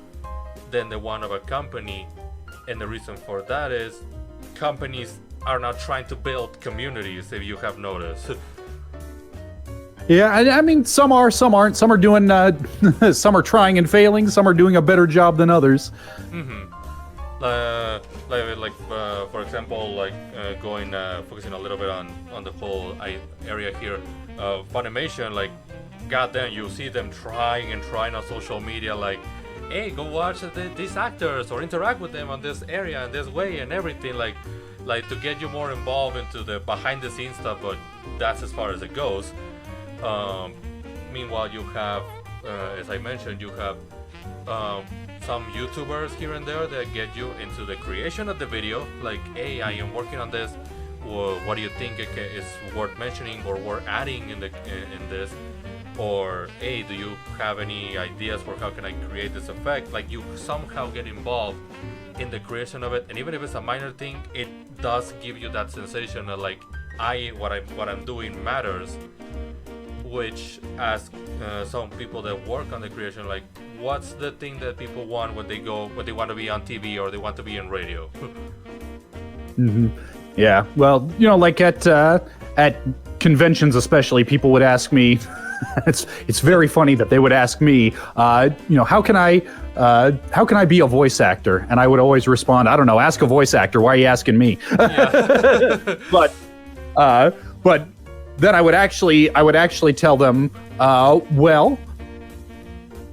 than the one of a company, and the reason for that is companies are not trying to build communities, if you have noticed. Yeah, I mean, some are, some aren't. Some are doing, some are trying and failing. Some are doing a better job than others. Mm-hmm. For example, focusing a little bit on the whole area here, Funimation, goddamn, you see them trying on social media, hey, go watch these actors, or interact with them on this area and this way and everything, to get you more involved into the behind the scenes stuff, but that's as far as it goes. Meanwhile, you have, as I mentioned, you have some YouTubers here and there that get you into the creation of the video, hey, I am working on this, what do you think is worth mentioning or worth adding in this, or hey, do you have any ideas for how can I create this effect? You somehow get involved in the creation of it, and even if it's a minor thing, it does give you that sensation of what I'm doing matters, which asks some people that work on the creation, what's the thing that people want when they want to be on TV or they want to be in radio? Mm-hmm. Yeah, well, at conventions especially, people would ask me. It's very funny that they would ask me, how can I be a voice actor? And I would always respond, I don't know, ask a voice actor. Why are you asking me? Yeah. But then I would actually tell them, well,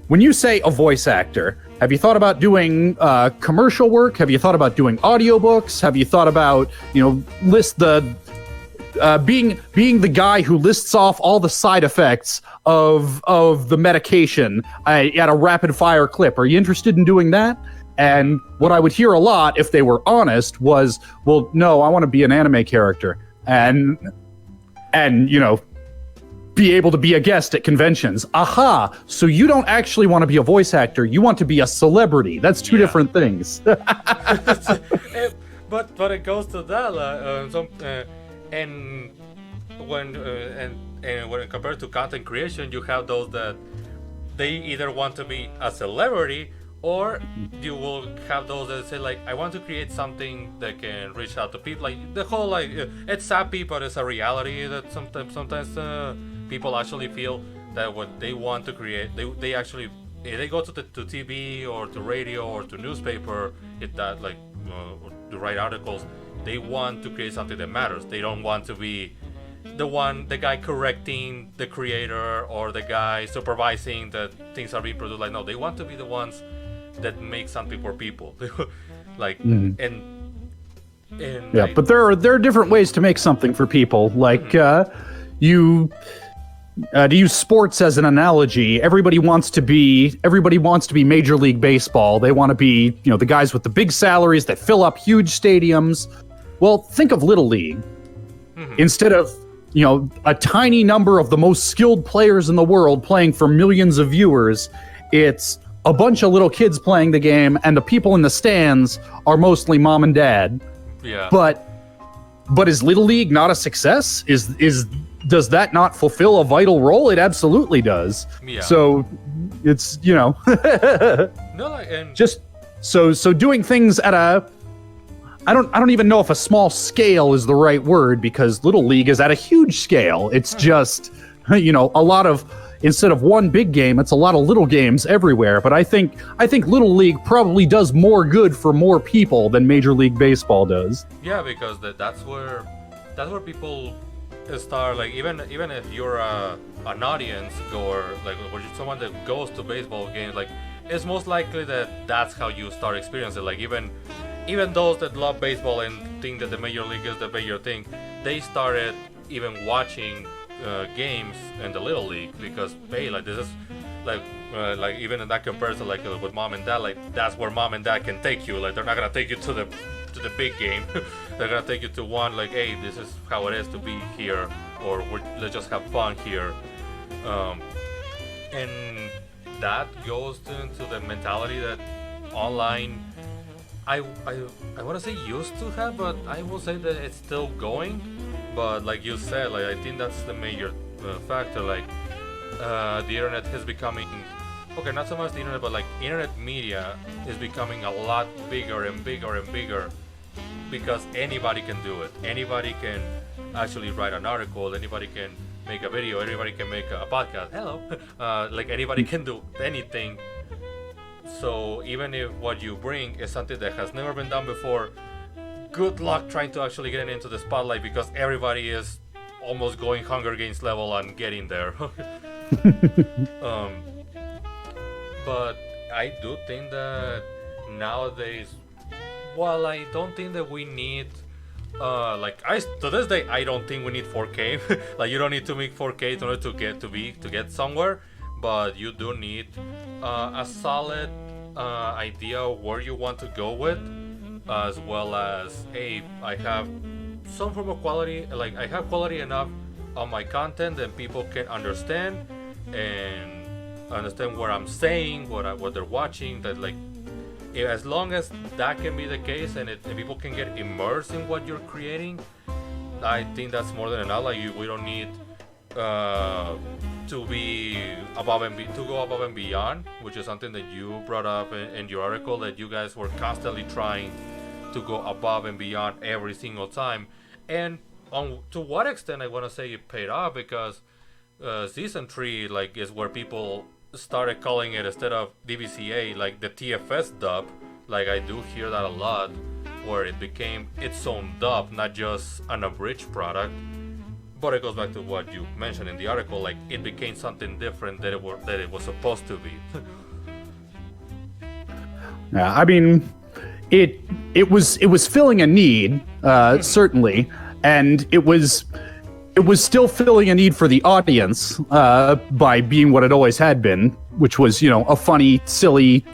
when you say a voice actor, Have you thought about doing commercial work? Have you thought about doing audiobooks? Have you thought about, list the being the guy who lists off all the side effects of the medication at a rapid fire clip? Are you interested in doing that? And what I would hear a lot, if they were honest, was, well, no, I want to be an anime character and be able to be a guest at conventions. Aha! So you don't actually want to be a voice actor. You want to be a celebrity. That's two different things. But it goes to that, and when compared to content creation, you have those that they either want to be a celebrity, or you will have those that say like, I want to create something that can reach out to people. Like the whole it's sappy, but it's a reality that sometimes people actually feel that what they want to create, they actually, if they go to TV or to radio or to newspaper, to write articles, they want to create something that matters. They don't want to be the guy correcting the creator or the guy supervising that things are being produced. Like, no, they want to be the ones that make something for people. But there are different ways to make something for people. Like to use sports as an analogy, everybody wants to be Major League Baseball. They want to be, the guys with the big salaries that fill up huge stadiums. Well, think of Little League. Instead of, a tiny number of the most skilled players in the world playing for millions of viewers, it's a bunch of little kids playing the game, and the people in the stands are mostly mom and dad. Yeah. But is Little League not a success? Does that not fulfill a vital role? It absolutely does. Yeah. So it's no, and just so doing things at I don't even know if a small scale is the right word, because Little League is at a huge scale. It's just a lot of, instead of one big game, it's a lot of little games everywhere. But I think Little League probably does more good for more people than Major League Baseball does. Yeah, because that's where people start. Like even if you're an audience goer, like or someone that goes to baseball games, like it's most likely that's how you start experiencing. Like even those that love baseball and think that the Major League is the bigger thing, they started even watching games in the Little League because, hey, like this is like even in that comparison, like with mom and dad, like that's where mom and dad can take you. Like they're not gonna take you to the big game. They're gonna take you to one, like, hey, this is how it is to be here, or let's just have fun here. And that goes into the mentality that online, I want to say used to have, but I will say that it's still going. But like you said, like I think that's the major factor. Like the internet is becoming, okay, not so much the internet, but like internet media is becoming a lot bigger and bigger and bigger, because anybody can do it. Anybody can actually write an article. Anybody can make a video. Anybody can make a podcast. Hello, like anybody can do anything. So even if what you bring is something that has never been done before, good luck trying to actually get into the spotlight, because everybody is almost going Hunger Games level on getting there. But I do think that nowadays, while I don't think that we need, to this day, I don't think we need 4K. Like you don't need to make 4K in order to get somewhere. But you do need a solid idea of where you want to go with, as well as, hey, I have some form of quality, like I have quality enough on my content that people can understand what I'm saying, what they're watching. That like, as long as that can be the case, and people can get immersed in what you're creating, I think that's more than enough. Like we don't need to go above and beyond, which is something that you brought up in your article, that you guys were constantly trying to go above and beyond every single time. And to what extent I want to say it paid off, because season 3 like is where people started calling it, instead of DVCA, like the TFS dub. Like I do hear that a lot, where it became its own dub, not just an abridged product. But it goes back to what you mentioned in the article, like it became something different that it was supposed to be. Yeah, I mean, it was filling a need, certainly, and it was still filling a need for the audience by being what it always had been, which was, you know, a funny, silly,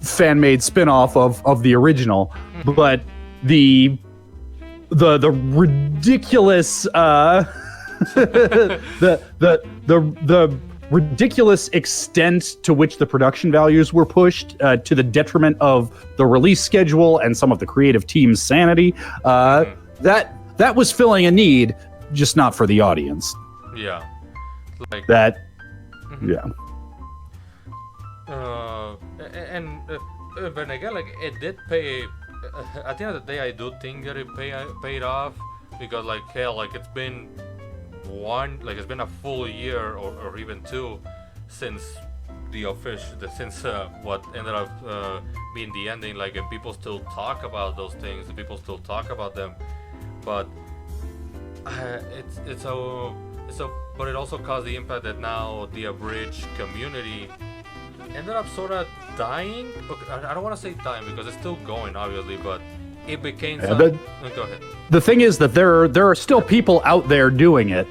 fan-made spin-off of the original. But the ridiculous the ridiculous extent to which the production values were pushed to the detriment of the release schedule and some of the creative team's sanity, that was filling a need, just not for the audience. Yeah, like that. Yeah. But again, like, it did pay. At the end of the day, I do think that it paid off, because, like, hell, like, it's been a full year or even two since what ended up being the ending. Like, and people still talk about those things, and people still talk about them, but but it also caused the impact that now the abridged community ended up sort of dying. I don't want to say dying because it's still going, obviously, but it became go ahead. The thing is that there are still people out there doing it,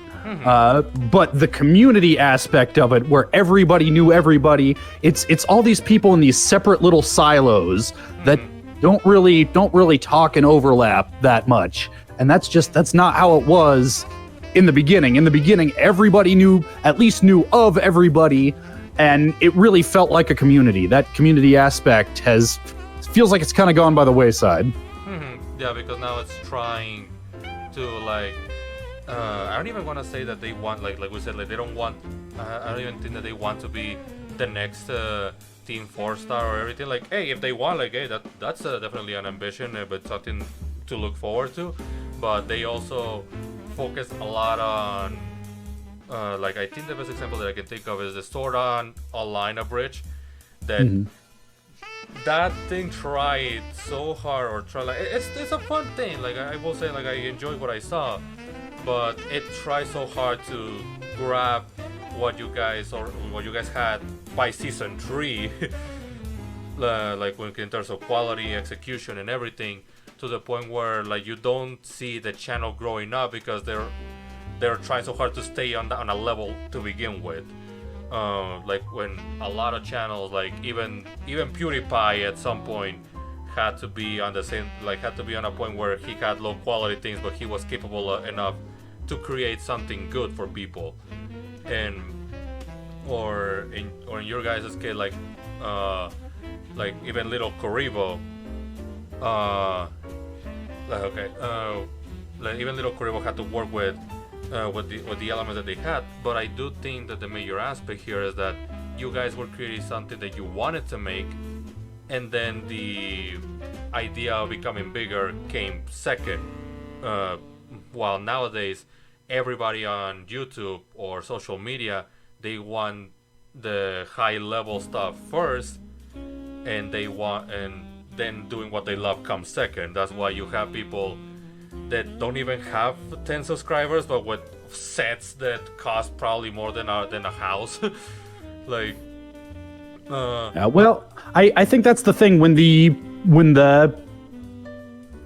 but the community aspect of it, where everybody knew everybody, it's all these people in these separate little silos that don't really talk and overlap that much, and that's not how it was in the beginning. In the beginning, everybody at least knew of everybody, and it really felt like a community. That community aspect feels like it's kind of gone by the wayside. Yeah, because now it's trying to, like, I don't even want to say that they want, like we said, like, they don't want, I don't even think that they want to be the next Team 4-star or everything. Like, hey, if they want, like, hey, that's definitely an ambition, but something to look forward to. But they also focus a lot on, like, I think the best example that I can think of is the Sword Art Online abridged, that that thing tried so hard, it's a fun thing. Like, I will say, like, I enjoyed what I saw, but it tried so hard to grab what you guys had by season 3, like, in terms of quality, execution, and everything, to the point where, like, you don't see the channel growing up because they're trying so hard to stay on a level to begin with. Like, when a lot of channels, like even PewDiePie at some point had to be on a point where he had low quality things, but he was capable enough to create something good for people. And or in your guys' case, like even little Koribo, like even little Koribo had to work with the elements that they had. But I do think that the major aspect here is that you guys were creating something that you wanted to make, and then the idea of becoming bigger came second. While nowadays everybody on YouTube or social media, they want the high level stuff first, and then doing what they love comes second. That's why you have people that don't even have 10 subscribers, but with sets that cost probably more than a house. Like, well, I think that's the thing when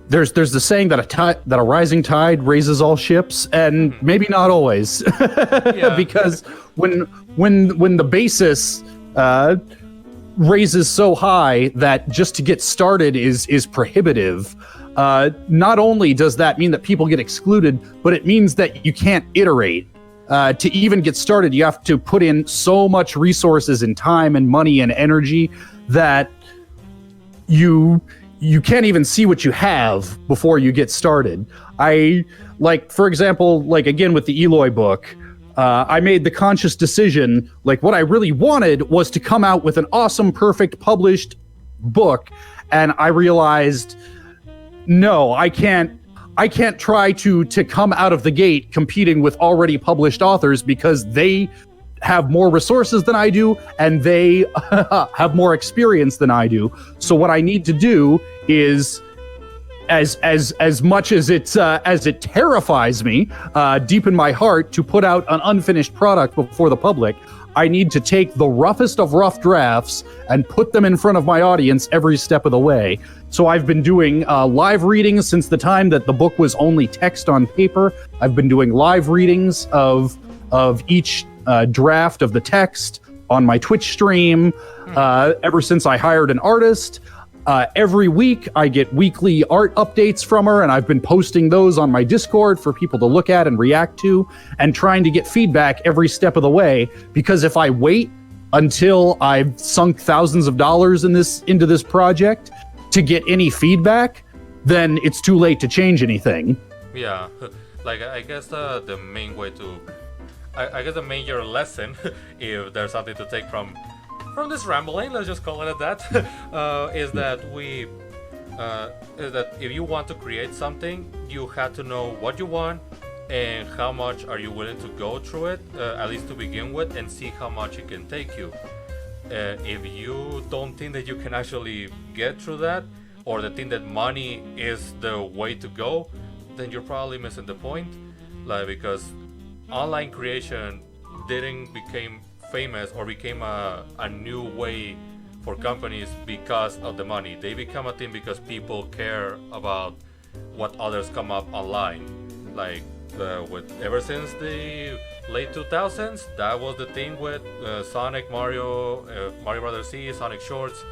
there's the saying that a rising tide raises all ships, and maybe not always. Because when the basis raises so high that just to get started is prohibitive, not only does that mean that people get excluded, but it means that you can't iterate. To even get started, you have to put in so much resources and time and money and energy that you can't even see what you have before you get started. For example, like, again, with the Eloy book, I made the conscious decision, like, what I really wanted was to come out with an awesome, perfect, published book, and I realized, no, I can't try to come out of the gate competing with already published authors, because they have more resources than I do, and they have more experience than I do. So what I need to do is, as much as it terrifies me deep in my heart to put out an unfinished product before the public, I need to take the roughest of rough drafts and put them in front of my audience every step of the way. So I've been doing live readings since the time that the book was only text on paper. I've been doing live readings of each draft of the text on my Twitch stream ever since I hired an artist. Every week, I get weekly art updates from her, and I've been posting those on my Discord for people to look at and react to, and trying to get feedback every step of the way. Because if I wait until I've sunk thousands of dollars into this project to get any feedback, then it's too late to change anything. Yeah, like I guess the main way to, I guess the major lesson, if there's something to take from this rambling, let's just call it at that, is that if you want to create something, you have to know what you want and how much are you willing to go through it, at least to begin with, and see how much it can take you. If you don't think that you can actually get through that, or that think that money is the way to go, then you're probably missing the point. Like, because online creation didn't become famous or became a new way for companies because of the money. They become a thing because people care about what others come up online. Like ever since the late 2000s, that was the thing with Sonic, Mario Brothers C, Sonic Shorts,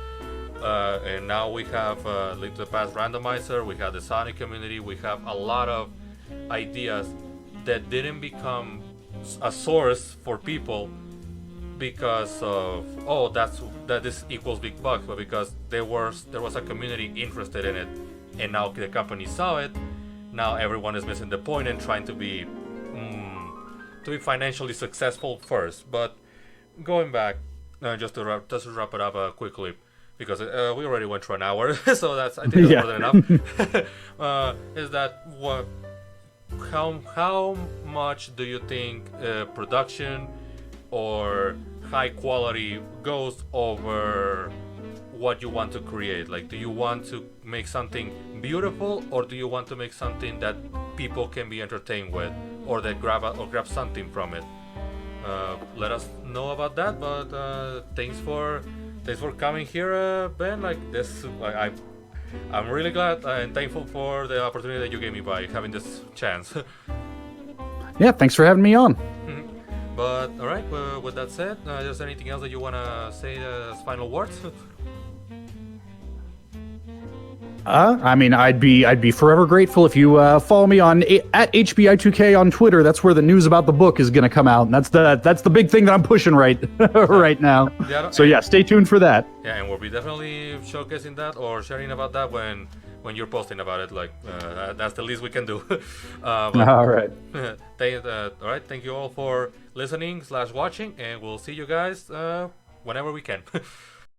and now we have Link to the Past Randomizer. We have the Sonic community. We have a lot of ideas that didn't become a source for people because of that this equals big bucks, but because there was a community interested in it, and now the company saw it. Now everyone is missing the point and trying to be financially successful first. But going back, just to wrap it up quickly, because we already went through an hour, so that's, I think, that's more than enough. Is that how much do you think production or high quality goes over what you want to create? Like, do you want to make something beautiful, or do you want to make something that people can be entertained with, or that grab something from it? Let us know about that. But thanks for coming here, Ben. Like this, I'm really glad and thankful for the opportunity that you gave me by having this chance. Yeah, thanks for having me on. But all right, with that said, is there anything else that you want to say as final words? I mean, I'd be forever grateful if you follow me on at HBI2K on Twitter. That's where the news about the book is going to come out, and that's the big thing that I'm pushing right now. Yeah, so yeah, stay tuned for that. Yeah, and we'll be definitely showcasing that or sharing about that when you're posting about it. Like that's the least we can do. All right. All right. Thank you all for listening/watching, and we'll see you guys whenever we can.